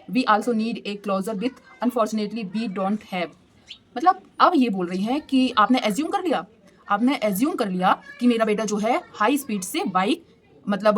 We also need a closure with unfortunately we don't have. मतलब अब ये बोल रही हैं कि आपने एज्यूम कर लिया कि मेरा बेटा जो है हाई स्पीड से बाइक मतलब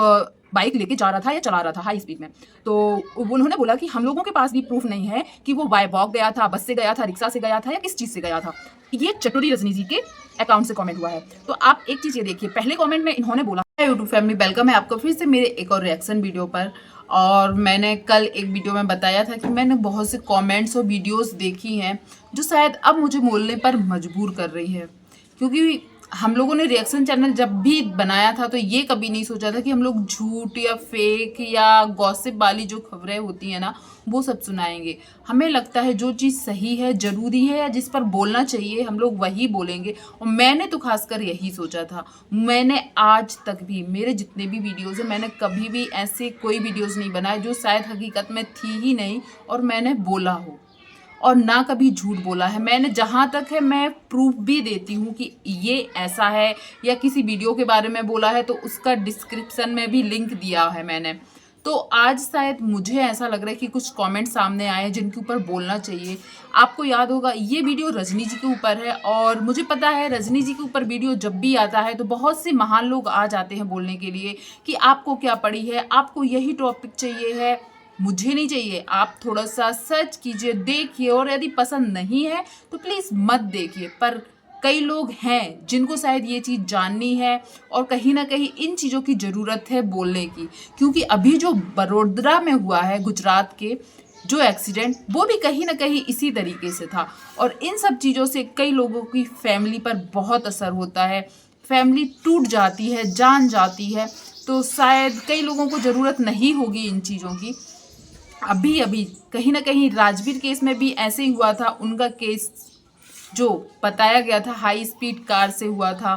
बाइक लेके जा रहा था या चला रहा था हाई स्पीड में। तो उन्होंने बोला कि हम लोगों के पास भी प्रूफ नहीं है कि वो बाय वॉक गया था, बस से गया था, रिक्शा से गया था या किस चीज़ से गया था। ये चटोरी रजनी जी के अकाउंट से कमेंट हुआ है। तो आप एक चीज़ ये देखिए, पहले कमेंट में इन्होंने बोला, यूट्यूब फैमिली वेलकम है आपका फिर से मेरे एक और रिएक्शन वीडियो पर। और मैंने कल एक वीडियो में बताया था कि मैंने बहुत से कमेंट्स और वीडियोस देखी हैं जो शायद अब मुझे बोलने पर मजबूर कर रही है, क्योंकि हम लोगों ने रिएक्शन चैनल जब भी बनाया था तो ये कभी नहीं सोचा था कि हम लोग झूठ या फेक या गॉसिप वाली जो खबरें होती हैं ना वो सब सुनाएंगे। हमें लगता है जो चीज़ सही है, ज़रूरी है या जिस पर बोलना चाहिए हम लोग वही बोलेंगे। और मैंने तो खासकर यही सोचा था। मैंने आज तक भी मेरे जितने भी वीडियोज़ हैं मैंने कभी भी ऐसे कोई वीडियोज़ नहीं बनाए जो शायद हकीकत में थी ही नहीं और मैंने बोला हो, और ना कभी झूठ बोला है। मैंने जहाँ तक है मैं प्रूफ भी देती हूँ कि ये ऐसा है, या किसी वीडियो के बारे में बोला है तो उसका डिस्क्रिप्शन में भी लिंक दिया है मैंने। तो आज शायद मुझे ऐसा लग रहा है कि कुछ कमेंट सामने आए जिनके ऊपर बोलना चाहिए। आपको याद होगा ये वीडियो रजनी जी के ऊपर है, और मुझे पता है रजनी जी के ऊपर वीडियो जब भी आता है तो बहुत से महान लोग आ जाते हैं बोलने के लिए कि आपको क्या पड़ी है, आपको यही टॉपिक चाहिए है। मुझे नहीं चाहिए। आप थोड़ा सा सर्च कीजिए, देखिए, और यदि पसंद नहीं है तो प्लीज़ मत देखिए। पर कई लोग हैं जिनको शायद ये चीज़ जाननी है और कहीं ना कहीं इन चीज़ों की ज़रूरत है बोलने की, क्योंकि अभी जो बड़ोदरा में हुआ है गुजरात के जो एक्सीडेंट, वो भी कहीं ना कहीं इसी तरीके से था। और इन सब चीज़ों से कई लोगों की फैमिली पर बहुत असर होता है, फैमिली टूट जाती है, जान जाती है। तो शायद कई लोगों को ज़रूरत नहीं होगी इन चीज़ों की। अभी अभी कहीं ना कहीं राजवीर केस में भी ऐसे ही हुआ था। उनका केस जो बताया गया था हाई स्पीड कार से हुआ था,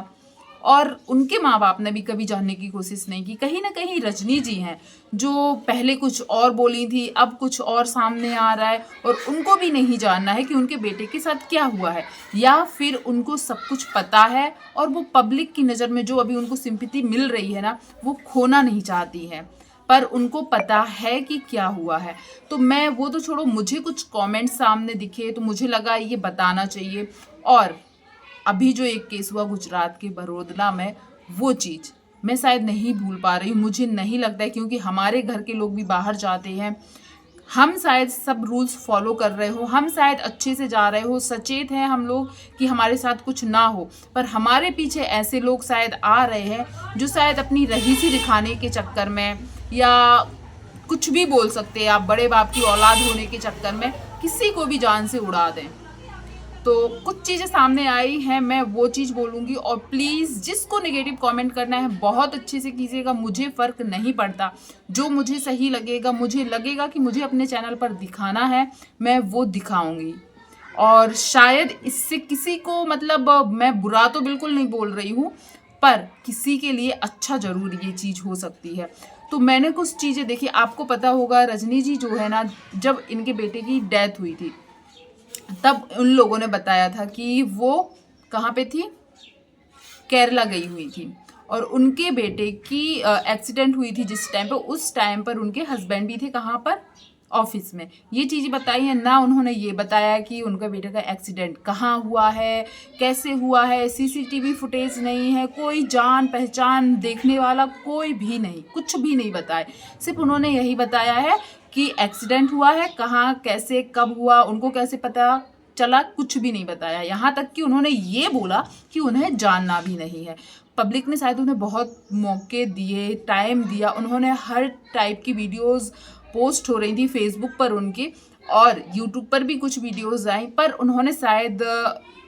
और उनके माँ बाप ने भी कभी जानने की कोशिश नहीं की। कहीं ना कहीं रजनी जी हैं जो पहले कुछ और बोली थी, अब कुछ और सामने आ रहा है, और उनको भी नहीं जानना है कि उनके बेटे के साथ क्या हुआ है, या फिर उनको सब कुछ पता है और वो पब्लिक की नज़र में जो अभी उनको सिंपैथी मिल रही है ना वो खोना नहीं चाहती हैं, पर उनको पता है कि क्या हुआ है। तो मैं वो तो छोड़ो, मुझे कुछ कमेंट सामने दिखे तो मुझे लगा ये बताना चाहिए। और अभी जो एक केस हुआ गुजरात के बड़ोदरा में, वो चीज़ मैं शायद नहीं भूल पा रही हूँ। मुझे नहीं लगता है, क्योंकि हमारे घर के लोग भी बाहर जाते हैं, हम शायद सब रूल्स फॉलो कर रहे हो, हम शायद अच्छे से जा रहे हो, सचेत हैं हम लोग कि हमारे साथ कुछ ना हो, पर हमारे पीछे ऐसे लोग शायद आ रहे हैं जो शायद अपनी रहीसी दिखाने के चक्कर में, या कुछ भी बोल सकते हैं आप, बड़े बाप की औलाद होने के चक्कर में किसी को भी जान से उड़ा दें। तो कुछ चीज़ें सामने आई हैं, मैं वो चीज़ बोलूँगी। और प्लीज़ जिसको नेगेटिव कमेंट करना है बहुत अच्छे से कीजिएगा, मुझे फ़र्क नहीं पड़ता। जो मुझे सही लगेगा, मुझे लगेगा कि मुझे अपने चैनल पर दिखाना है, मैं वो दिखाऊंगी। और शायद इससे किसी को मतलब मैं बुरा तो बिल्कुल नहीं बोल रही हूँ, पर किसी के लिए अच्छा ज़रूर ये चीज़ हो सकती है। तो मैंने कुछ चीज़ें देखी। आपको पता होगा रजनी जी जो है ना, जब इनके बेटे की डेथ हुई थी तब उन लोगों ने बताया था कि वो कहाँ पे थी, केरला गई हुई थी, और उनके बेटे की एक्सीडेंट हुई थी जिस टाइम पर, उस टाइम पर उनके हस्बैंड भी थे कहाँ पर, ऑफिस में। ये चीज़ें बताई हैं ना। उन्होंने ये बताया कि उनका बेटे का एक्सीडेंट कहाँ हुआ है, कैसे हुआ है, सीसीटीवी फुटेज नहीं है, कोई जान पहचान देखने वाला कोई भी नहीं, कुछ भी नहीं बताए। सिर्फ उन्होंने यही बताया है कि एक्सीडेंट हुआ है, कहाँ कैसे कब हुआ, उनको कैसे पता चला, कुछ भी नहीं बताया। यहाँ तक कि उन्होंने ये बोला कि उन्हें जानना भी नहीं है। पब्लिक ने शायद उन्हें बहुत मौके दिए, टाइम दिया, उन्होंने हर टाइप की वीडियोस पोस्ट हो रही थी फेसबुक पर उनके, और यूट्यूब पर भी कुछ वीडियोस आई, पर उन्होंने शायद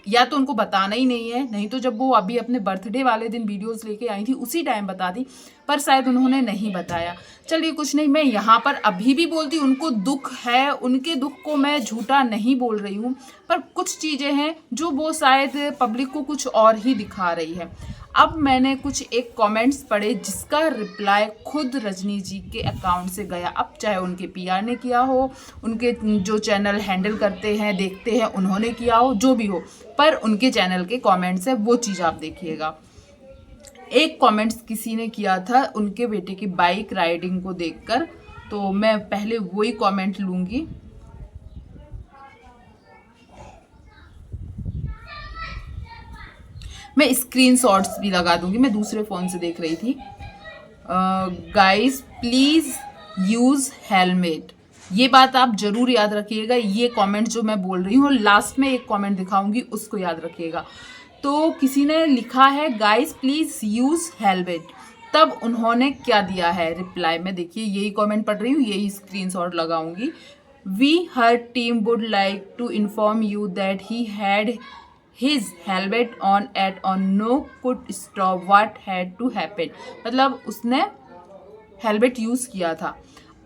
या तो उनको बताना ही नहीं है, नहीं तो जब वो अभी अपने बर्थडे वाले दिन वीडियोस लेके आई थी उसी टाइम बता दी, पर शायद उन्होंने नहीं बताया। चलिए कुछ नहीं, मैं यहाँ पर अभी भी बोलती, उनको दुख है, उनके दुख को मैं झूठा नहीं बोल रही हूँ, पर कुछ चीज़ें हैं जो वो शायद पब्लिक को कुछ और ही दिखा रही है। अब मैंने कुछ एक कमेंट्स पढ़े जिसका रिप्लाई खुद रजनी जी के अकाउंट से गया। अब चाहे उनके पीआर ने किया हो, उनके जो चैनल हैंडल करते हैं देखते हैं उन्होंने किया हो, जो भी हो, पर उनके चैनल के कमेंट्स है वो चीज़ आप देखिएगा। एक कमेंट्स किसी ने किया था उनके बेटे की बाइक राइडिंग को देखकर, तो मैं पहले वही कमेंट लूँगी। मैं स्क्रीनशॉट्स भी लगा दूंगी, मैं दूसरे फ़ोन से देख रही थी। गाइस प्लीज़ यूज़ हेलमेट, ये बात आप ज़रूर याद रखिएगा। ये कमेंट जो मैं बोल रही हूँ, और लास्ट में एक कमेंट दिखाऊंगी, उसको याद रखिएगा। तो किसी ने लिखा है गाइस प्लीज़ यूज़ हेलमेट, तब उन्होंने क्या दिया है रिप्लाई में, देखिए यही कमेंट पढ़ रही हूँ, यही स्क्रीनशॉट लगाऊंगी। We her team would like to inform you that he had his helmet on at on no could stop what had to happen, मतलब उसने हेलमेट यूज़ किया था।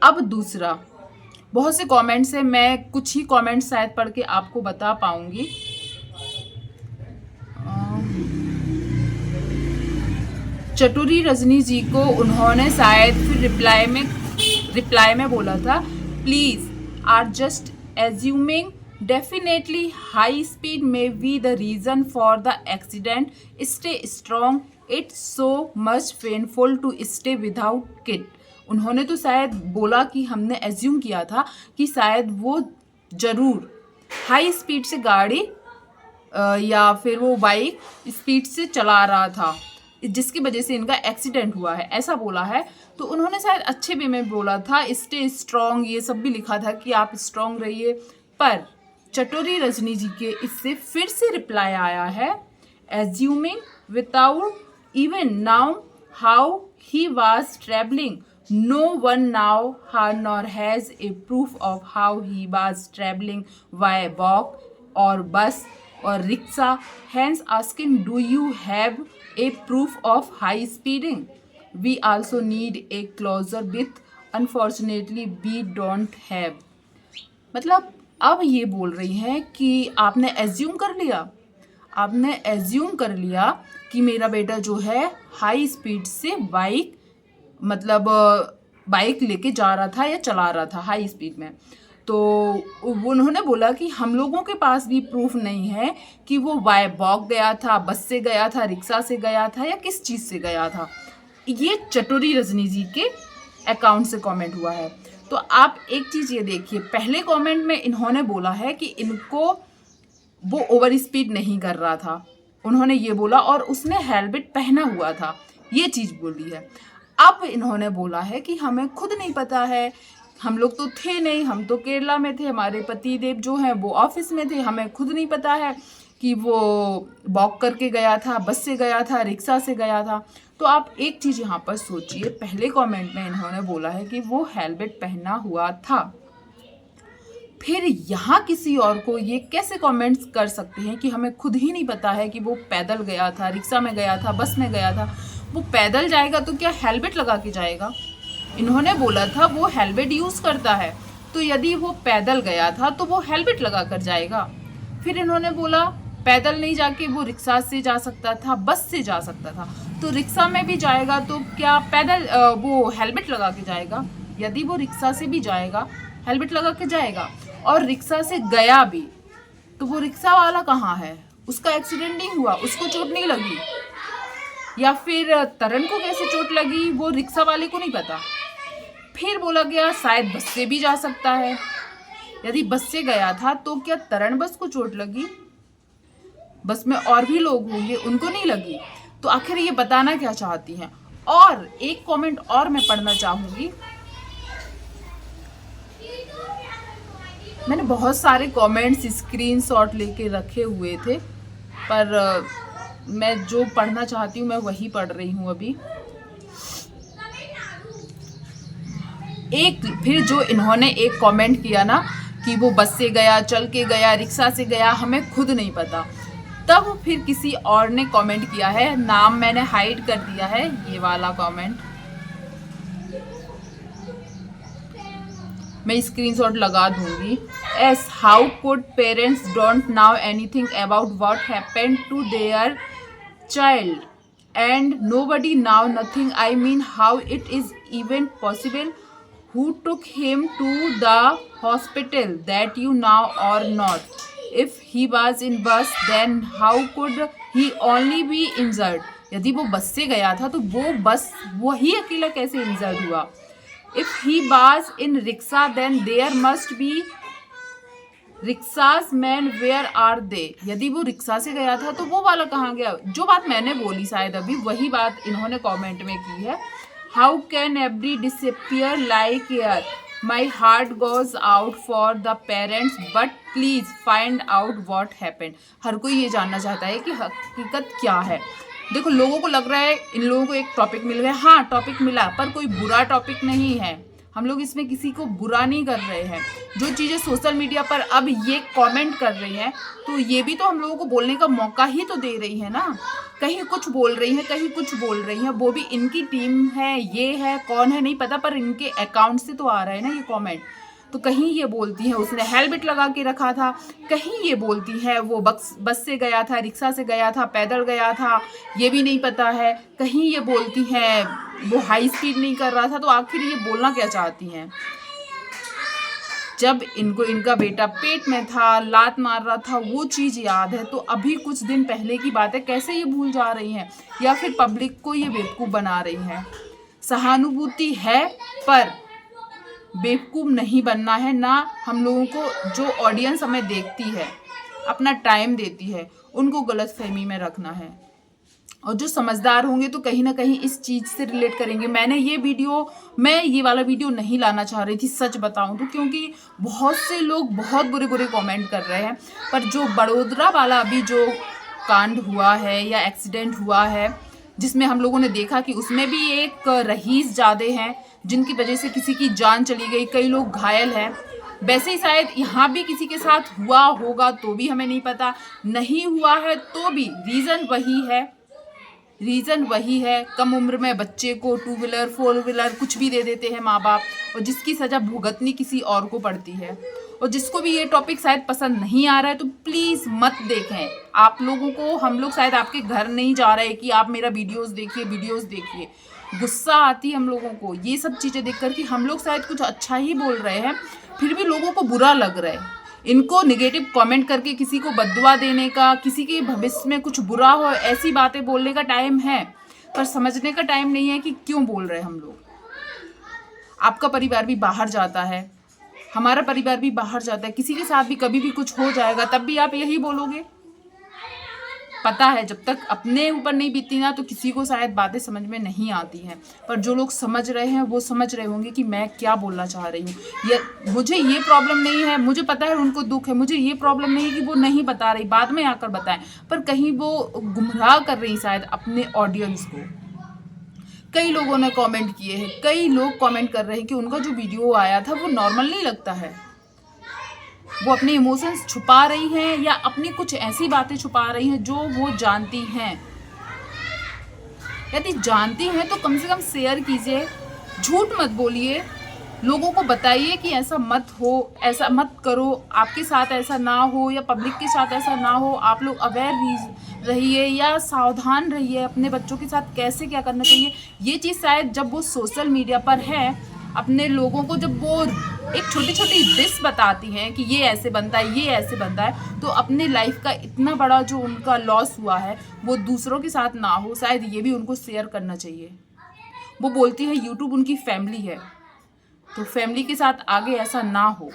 अब दूसरा, बहुत से कमेंट्स है, मैं कुछ ही कमेंट्स शायद पढ़ के आपको बता पाऊंगी। चटुरी रजनी जी को उन्होंने शायद फिर रिप्लाई में बोला था, please are just assuming, definitely high speed may be the reason for the accident, stay strong, it's so much painful to stay without kit। उन्होंने तो शायद बोला कि हमने एज्यूम किया था कि शायद वो ज़रूर हाई स्पीड से गाड़ी या फिर वो बाइक स्पीड से चला रहा था, जिसकी वजह से इनका एक्सीडेंट हुआ है, ऐसा बोला है। तो उन्होंने शायद अच्छे वे में बोला था, स्टे स्ट्रॉन्ग, ये सब भी लिखा था कि आप स्ट्रॉन्ग रहिए। पर चटोरी रजनी जी के इससे फिर से रिप्लाई आया है, assuming without even know how he was travelling, no one know her nor has a proof of how he was travelling by walk और बस और rickshaw, hence asking do you have a proof of high speeding, we also need a closure with, unfortunately we don't have. मतलब अब ये बोल रही हैं कि आपने एज्यूम कर लिया कि मेरा बेटा जो है हाई स्पीड से बाइक लेके जा रहा था या चला रहा था हाई स्पीड में। तो उन्होंने बोला कि हम लोगों के पास भी प्रूफ नहीं है कि वो बाय वॉक गया था, बस से गया था, रिक्शा से गया था या किस चीज़ से गया था। ये चटोरी रजनी जी के अकाउंट से कमेंट हुआ है। तो आप एक चीज़ ये देखिए, पहले कमेंट में इन्होंने बोला है कि इनको वो ओवर स्पीड नहीं कर रहा था, उन्होंने ये बोला, और उसने हेलमेट पहना हुआ था, ये चीज़ बोली है। अब इन्होंने बोला है कि हमें खुद नहीं पता है, हम लोग तो थे नहीं, हम तो केरला में थे, हमारे पति देव जो हैं वो ऑफिस में थे, हमें खुद नहीं पता है कि वो वॉक करके गया था, बस से गया था, रिक्शा से गया था। तो आप एक चीज़ यहाँ पर सोचिए, पहले कमेंट में इन्होंने बोला है कि वो हेलमेट पहना हुआ था, फिर यहाँ किसी और को ये कैसे कमेंट्स कर सकते हैं कि हमें खुद ही नहीं पता है कि वो पैदल गया था, रिक्शा में गया था, बस में गया था। वो पैदल जाएगा तो क्या हेलमेट लगा के जाएगा? इन्होंने बोला था वो हेलमेट यूज़ करता है, तो यदि वो पैदल गया था तो वो हेलमेट लगा कर जाएगा। फिर इन्होंने बोला पैदल नहीं जाके वो रिक्शा से जा सकता था, बस से जा सकता था, तो रिक्शा में भी जाएगा तो क्या पैदल वो हेलमेट लगा के जाएगा? यदि वो रिक्शा से भी जाएगा हेलमेट लगा के जाएगा, और रिक्शा से गया भी तो वो रिक्शा वाला कहाँ है? उसका एक्सीडेंट नहीं हुआ, उसको चोट नहीं लगी, या फिर तरण को कैसे चोट लगी वो रिक्शा वाले को नहीं पता। फिर बोला गया शायद बस से भी जा सकता है, यदि बस से गया था तो क्या तरण बस को चोट लगी? बस में और भी लोग होंगे, उनको नहीं लगी। तो आखिर ये बताना क्या चाहती हैं? और एक कमेंट और मैं पढ़ना चाहूँगी। मैंने बहुत सारे कमेंट्स स्क्रीनशॉट लेके रखे हुए थे, पर मैं जो पढ़ना चाहती हूँ मैं वही पढ़ रही हूँ अभी। एक फिर जो इन्होंने एक कमेंट किया ना कि वो बस से गया, चल के गया, रिक्शा से गया, हमें खुद नहीं पता, तब फिर किसी और ने कमेंट किया है, नाम मैंने हाइड कर दिया है, ये वाला कमेंट मैं स्क्रीनशॉट लगा दूंगी। As how could parents don't know anything about what happened to their child and nobody know nothing, I mean how it is even possible, who took him to the hospital that you know or not, if he was in bus then how could he only be injured, यदि वो बस से गया था तो वो बस वही अकेला कैसे इंजर्ड हुआ? If he was in rickshaw then there must be rickshaws man where are they. यदि वो रिक्शा से गया था तो वो वाला कहाँ गया? जो बात मैंने बोली शायद अभी वही बात इन्होंने कमेंट में की है। How can every disappear like air, my heart goes out for the parents but please find out what happened. हर कोई ये जानना चाहता है कि हकीकत क्या है। देखो, लोगों को लग रहा है इन लोगों को एक टॉपिक मिल गया। हाँ, टॉपिक मिला, पर कोई बुरा टॉपिक नहीं है। हम लोग इसमें किसी को बुरा नहीं कर रहे हैं। जो चीज़ें सोशल मीडिया पर अब ये कमेंट कर रही हैं, तो ये भी तो हम लोगों को बोलने का मौका ही तो दे रही है ना। कहीं कुछ बोल रही हैं, कहीं कुछ बोल रही हैं। वो भी इनकी टीम है, ये है, कौन है नहीं पता, पर इनके अकाउंट से तो आ रहा है ना ये कमेंट। तो कहीं ये बोलती है उसने हेलमेट लगा के रखा था, कहीं ये बोलती है वो बस से गया था, रिक्शा से गया था, पैदल गया था, ये भी नहीं पता है। कहीं ये बोलती है वो हाई स्पीड नहीं कर रहा था। तो आखिर ये बोलना क्या चाहती हैं? जब इनको इनका बेटा पेट में था, लात मार रहा था, वो चीज़ याद है। तो अभी कुछ दिन पहले की बात है, कैसे ये भूल जा रही हैं? या फिर पब्लिक को ये बेवकूफ़ बना रही हैं? सहानुभूति है, पर बेवकूफ़ नहीं बनना है ना। हम लोगों को, जो ऑडियंस हमें देखती है, अपना टाइम देती है, उनको गलतफहमी में रखना है। और जो समझदार होंगे तो कहीं ना कहीं इस चीज़ से रिलेट करेंगे। मैं ये वाला वीडियो नहीं लाना चाह रही थी, सच बताऊं तो, क्योंकि बहुत से लोग बहुत बुरे बुरे कमेंट कर रहे हैं। पर जो बड़ोदरा वाला अभी जो कांड हुआ है या एक्सीडेंट हुआ है, जिसमें हम लोगों ने देखा कि उसमें भी एक रईस ज़्यादा हैं जिनकी वजह से किसी की जान चली गई, कई लोग घायल हैं। वैसे ही शायद यहाँ भी किसी के साथ हुआ होगा, तो भी हमें नहीं पता। नहीं हुआ है तो भी रीज़न वही है। कम उम्र में बच्चे को 2 व्हीलर 4 व्हीलर कुछ भी दे देते हैं माँ बाप, और जिसकी सज़ा भुगतनी किसी और को पड़ती है। और जिसको भी ये टॉपिक शायद पसंद नहीं आ रहा है तो प्लीज़ मत देखें। आप लोगों को, हम लोग शायद आपके घर नहीं जा रहे कि आप मेरा वीडियोस देखिए। गुस्सा आती है हम लोगों को ये सब चीज़ें देखकर कि हम लोग शायद कुछ अच्छा ही बोल रहे हैं, फिर भी लोगों को बुरा लग रहा है। इनको नेगेटिव कमेंट करके किसी को बद्दुआ देने का, किसी के भविष्य में कुछ बुरा हो, ऐसी बातें बोलने का टाइम है, पर समझने का टाइम नहीं है कि क्यों बोल रहे हैं हम लोग। आपका परिवार भी बाहर जाता है, हमारा परिवार भी बाहर जाता है, किसी के साथ भी कभी भी कुछ हो जाएगा, तब भी आप यही बोलोगे? पता है जब तक अपने ऊपर नहीं बीतती ना, तो किसी को शायद बातें समझ में नहीं आती हैं। पर जो लोग समझ रहे हैं वो समझ रहे होंगे कि मैं क्या बोलना चाह रही हूँ। मुझे ये प्रॉब्लम नहीं है, मुझे पता है उनको दुख है, मुझे ये प्रॉब्लम नहीं है कि वो नहीं बता रही, बाद में आकर बताएं। पर कहीं वो गुमराह कर रही शायद अपने ऑडियंस को। कई लोगों ने कमेंट किए हैं, कई लोग कमेंट कर रहे हैं कि उनका जो वीडियो आया था वो नॉर्मल नहीं लगता है। वो अपने इमोशंस छुपा रही हैं या अपनी कुछ ऐसी बातें छुपा रही हैं जो वो जानती हैं। यदि जानती हैं तो कम से कम शेयर कीजिए, झूठ मत बोलिए, लोगों को बताइए कि ऐसा मत हो, ऐसा मत करो, आपके साथ ऐसा ना हो या पब्लिक के साथ ऐसा ना हो। आप लोग अवेयर रहिए या सावधान रहिए अपने बच्चों के साथ कैसे क्या करना चाहिए। ये चीज़ शायद जब वो सोशल मीडिया पर है, अपने लोगों को जब वो एक छोटी छोटी डिश बताती हैं कि ये ऐसे बनता है, ये ऐसे बनता है, तो अपने लाइफ का इतना बड़ा जो उनका लॉस हुआ है वो दूसरों के साथ ना हो, शायद ये भी उनको शेयर करना चाहिए। वो बोलती है यूट्यूब उनकी फैमिली है, तो फैमिली के साथ आगे ऐसा ना हो।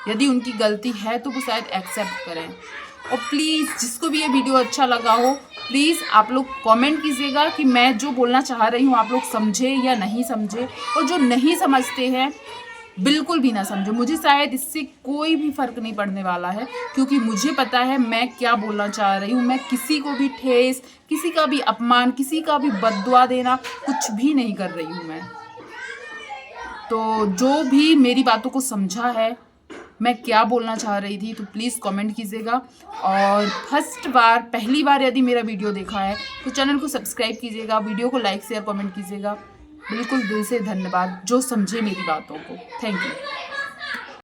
यदि उनकी गलती है तो वो शायद एक्सेप्ट करें। और प्लीज़ जिसको भी ये वीडियो अच्छा लगा हो, प्लीज़ आप लोग कमेंट कीजिएगा कि मैं जो बोलना चाह रही हूँ आप लोग समझे या नहीं समझे। और जो नहीं समझते हैं बिल्कुल भी ना समझो, मुझे शायद इससे कोई भी फ़र्क नहीं पड़ने वाला है, क्योंकि मुझे पता है मैं क्या बोलना चाह रही हूँ। मैं किसी को भी ठेस, किसी का भी अपमान, किसी का भी बद्दुआ देना कुछ भी नहीं कर रही हूँ मैं। तो जो भी मेरी बातों को समझा है, मैं क्या बोलना चाह रही थी, तो प्लीज़ कमेंट कीजिएगा। और पहली बार यदि मेरा वीडियो देखा है तो चैनल को सब्सक्राइब कीजिएगा, वीडियो को लाइक शेयर कमेंट कीजिएगा। बिल्कुल दिल से धन्यवाद जो समझे मेरी बातों को। Thank you.